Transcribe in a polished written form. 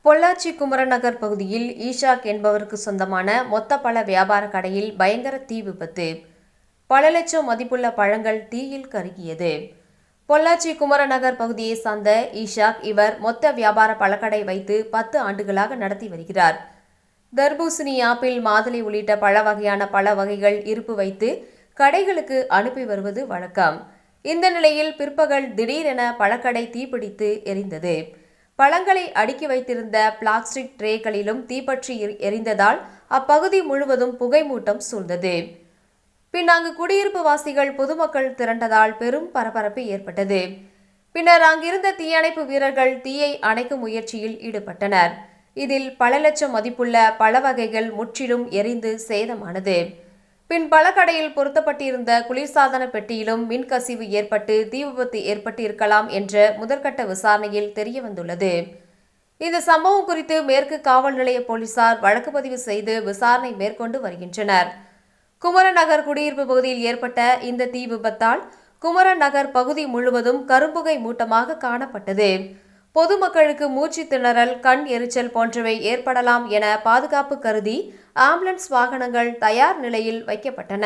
பொள்ளாச்சி குமரநகர் பகுதியில் ஈஷாக் என்பவருக்கு சொந்தமான மொத்த பழ வியாபார கடையில் பயங்கர தீ விபத்து. பல லட்சம் மதிப்புள்ள பழங்கள் தீயில் கருகியது. பொள்ளாச்சி குமரநகர் பகுதியை சார்ந்த ஈஷாக் இவர் மொத்த வியாபார பழக்கடை வைத்து 10 ஆண்டுகளாக நடத்தி வருகிறார். தர்பூசணி, ஆப்பிள், மாதுளை உள்ளிட்ட பழ வகையான பல வகைகள் இருப்பு வைத்து கடைகளுக்கு அனுப்பி வருவது வழக்கம். இந்த நிலையில் பிற்பகல் திடீரென பழக்கடை தீப்பிடித்து எரிந்தது. பழங்களை அடுக்கி வைத்திருந்த பிளாஸ்டிக் ட்ரேகளிலும் தீப்பற்றி எரிந்ததால் அப்பகுதி முழுவதும் புகை மூட்டம் சூழ்ந்தது. பின் அங்கு குடியிருப்பு வாசிகள், பொதுமக்கள் திரண்டதால் பெரும் பரபரப்பு ஏற்பட்டது. பின்னர் அங்கிருந்த தீயணைப்பு வீரர்கள் தீயை அணைக்கும் முயற்சியில் ஈடுபட்டனர். இதில் பல லட்சம் மதிப்புள்ள பழ வகைகள் முற்றிலும் எரிந்து சேதமானது. பின் பழக்கடையில் பொருத்தப்பட்டிருந்த குளிர்சாதன பெட்டியிலும் மின்கசிவு ஏற்பட்டு தீ விபத்து ஏற்பட்டு இருக்கலாம் என்ற முதற்கட்ட விசாரணையில் தெரியவந்துள்ளது. இந்த சம்பவம் குறித்து மேற்கு காவல் நிலைய போலீசார் வழக்கு பதிவு செய்து விசாரணை மேற்கொண்டு வருகின்றனர். குமரநகர் குடியிருப்பு பகுதியில் ஏற்பட்ட இந்த தீ விபத்தால் குமரநகர் பகுதி முழுவதும் கரும்புகை மூட்டமாக காணப்பட்டது. பொதுமக்களுக்கு மூச்சு திணறல், கண் எரிச்சல் போன்றவை ஏற்படலாம் என பாதுகாப்பு கருதி ஆம்புலன்ஸ் வாகனங்கள் தயார் நிலையில் வைக்கப்பட்டன.